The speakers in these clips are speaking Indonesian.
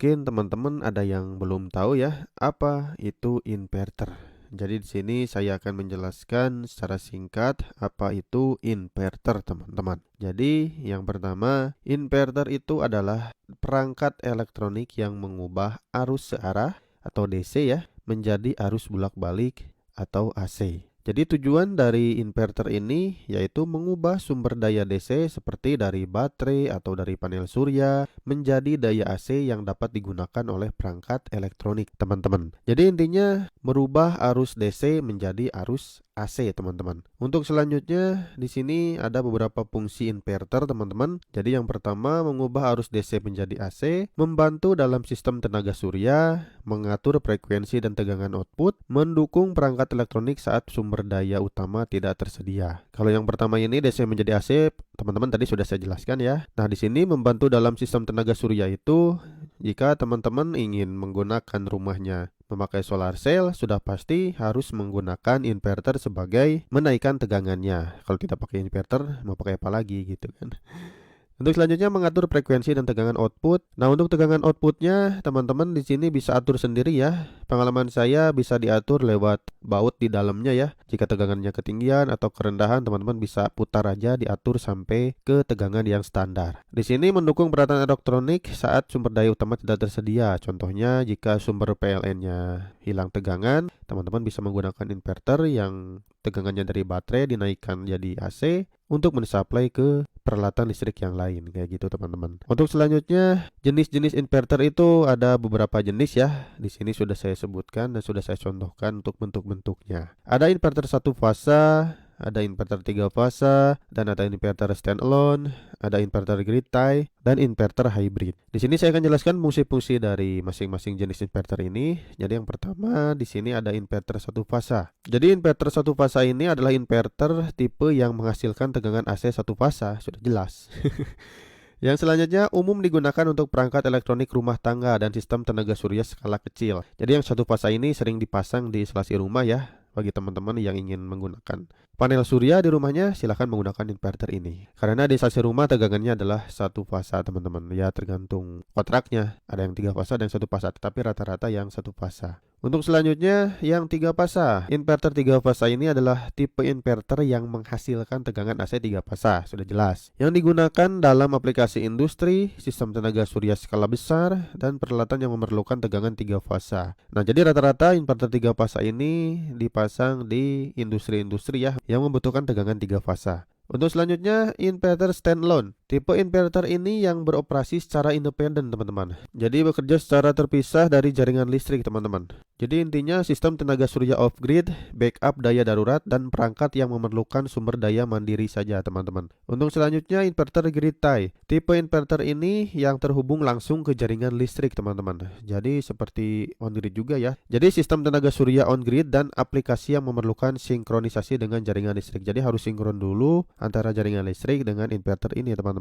Mungkin teman-teman ada yang belum tahu ya, apa itu inverter. Jadi di sini saya akan menjelaskan secara singkat apa itu inverter, teman-teman. Jadi yang pertama, inverter itu adalah perangkat elektronik yang mengubah arus searah atau DC ya menjadi arus bolak-balik atau AC. Jadi tujuan dari inverter ini yaitu mengubah sumber daya DC seperti dari baterai atau dari panel surya menjadi daya AC yang dapat digunakan oleh perangkat elektronik, teman-teman. Jadi intinya merubah arus DC menjadi arus AC, teman-teman. Untuk selanjutnya di sini ada beberapa fungsi inverter, teman-teman. Jadi yang pertama mengubah arus DC menjadi AC, membantu dalam sistem tenaga surya, mengatur frekuensi dan tegangan output, mendukung perangkat elektronik saat sumber daya utama tidak tersedia. Kalau yang pertama ini DC menjadi AC, teman-teman tadi sudah saya jelaskan ya. Nah, di sini membantu dalam sistem tenaga surya itu jika teman-teman ingin menggunakan rumahnya memakai solar cell, sudah pasti harus menggunakan inverter sebagai menaikkan tegangannya. Kalau tidak pakai inverter, mau pakai apa lagi gitu kan. Untuk selanjutnya mengatur frekuensi dan tegangan output. Nah, untuk tegangan outputnya teman-teman di sini bisa atur sendiri ya. Pengalaman saya bisa diatur lewat baut di dalamnya ya. Jika tegangannya ketinggian atau kerendahan, teman-teman bisa putar aja diatur sampai ke tegangan yang standar. Di sini mendukung peralatan elektronik saat sumber daya utama tidak tersedia. Contohnya jika sumber PLN-nya hilang tegangan, teman-teman bisa menggunakan inverter yang tegangannya dari baterai dinaikkan jadi AC untuk mensuplai ke peralatan listrik yang lain kayak gitu, teman-teman. Untuk selanjutnya, jenis-jenis inverter itu ada beberapa jenis ya. Di sini sudah saya sebutkan dan sudah saya contohkan untuk bentuk-bentuknya. Ada inverter satu fasa, ada inverter 3 fasa, dan ada inverter standalone, ada inverter grid tie, dan inverter hybrid. Di sini saya akan jelaskan fungsi-fungsi dari masing-masing jenis inverter ini. Jadi yang pertama di sini ada inverter satu fasa. Jadi inverter satu fasa ini adalah inverter tipe yang menghasilkan tegangan AC satu fasa, sudah jelas. Yang selanjutnya umum digunakan untuk perangkat elektronik rumah tangga dan sistem tenaga surya skala kecil. Jadi yang satu fasa ini sering dipasang di instalasi rumah ya. Bagi teman-teman yang ingin menggunakan panel surya di rumahnya, silahkan menggunakan inverter ini. Karena di instalasi rumah tegangannya adalah satu fasa, teman-teman. Ya tergantung kontraknya. Ada yang 3 fasa dan 1 fasa, tetapi rata-rata yang 1 fasa. Untuk selanjutnya yang 3 fasa. Inverter 3 fasa ini adalah tipe inverter yang menghasilkan tegangan AC 3 fasa, sudah jelas. Yang digunakan dalam aplikasi industri, sistem tenaga surya skala besar, dan peralatan yang memerlukan tegangan 3 fasa. Nah, jadi rata-rata inverter 3 fasa ini dipasang di industri-industri ya yang membutuhkan tegangan 3 fasa. Untuk selanjutnya inverter standalone. Tipe inverter ini yang beroperasi secara independen, teman-teman. Jadi bekerja secara terpisah dari jaringan listrik, teman-teman. Jadi intinya sistem tenaga surya off-grid, backup daya darurat, dan perangkat yang memerlukan sumber daya mandiri saja, teman-teman. Untuk selanjutnya inverter grid tie. Tipe inverter ini yang terhubung langsung ke jaringan listrik, teman-teman. Jadi seperti on-grid juga ya. Jadi sistem tenaga surya on-grid dan aplikasi yang memerlukan sinkronisasi dengan jaringan listrik. Jadi harus sinkron dulu antara jaringan listrik dengan inverter ini, teman-teman.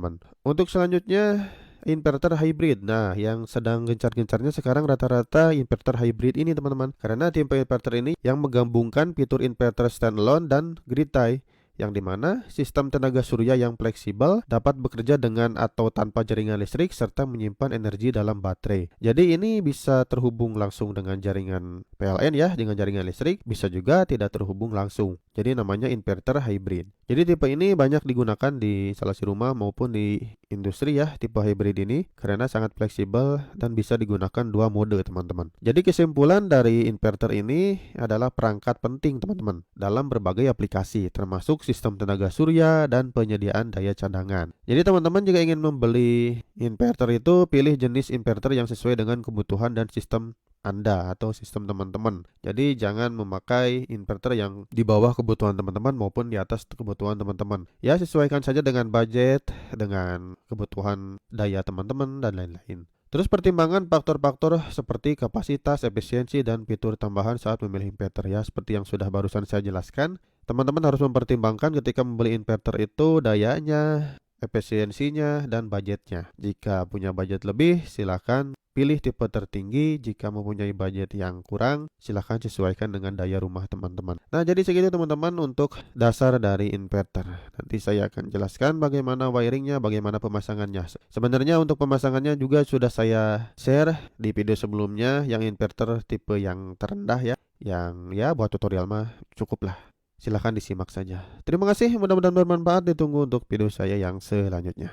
Untuk selanjutnya inverter hybrid. Nah, yang sedang gencar-gencarnya sekarang rata-rata inverter hybrid ini, teman-teman. Karena tipe inverter ini yang menggabungkan fitur inverter standalone dan grid tie, yang dimana sistem tenaga surya yang fleksibel dapat bekerja dengan atau tanpa jaringan listrik serta menyimpan energi dalam baterai. Jadi ini bisa terhubung langsung dengan jaringan PLN ya, dengan jaringan listrik, bisa juga tidak terhubung langsung. Jadi namanya inverter hybrid. Jadi tipe ini banyak digunakan di instalasi rumah maupun di industri ya, tipe hybrid ini karena sangat fleksibel dan bisa digunakan 2 mode, teman-teman. Jadi kesimpulan dari inverter ini adalah perangkat penting, teman-teman, dalam berbagai aplikasi termasuk sistem tenaga surya dan penyediaan daya cadangan. Jadi teman-teman jika ingin membeli inverter itu pilih jenis inverter yang sesuai dengan kebutuhan dan sistem Anda atau sistem teman-teman. Jadi jangan memakai inverter yang di bawah kebutuhan teman-teman maupun di atas kebutuhan teman-teman. Ya, sesuaikan saja dengan budget, dengan kebutuhan daya teman-teman dan lain-lain. Terus pertimbangan faktor-faktor seperti kapasitas, efisiensi, dan fitur tambahan saat memilih inverter ya, seperti yang sudah barusan saya jelaskan. Teman-teman harus mempertimbangkan ketika membeli inverter itu dayanya, efisiensinya, dan budgetnya. Jika punya budget lebih, silakan pilih tipe tertinggi. Jika mempunyai budget yang kurang, silahkan sesuaikan dengan daya rumah teman-teman. Nah, jadi segitu teman-teman untuk dasar dari inverter. Nanti saya akan jelaskan bagaimana wiringnya, bagaimana pemasangannya. Sebenarnya untuk pemasangannya juga sudah saya share di video sebelumnya, yang inverter tipe yang terendah ya. Yang ya buat tutorial mah cukup lah. Silahkan disimak saja. Terima kasih, mudah-mudahan bermanfaat. Ditunggu untuk video saya yang selanjutnya.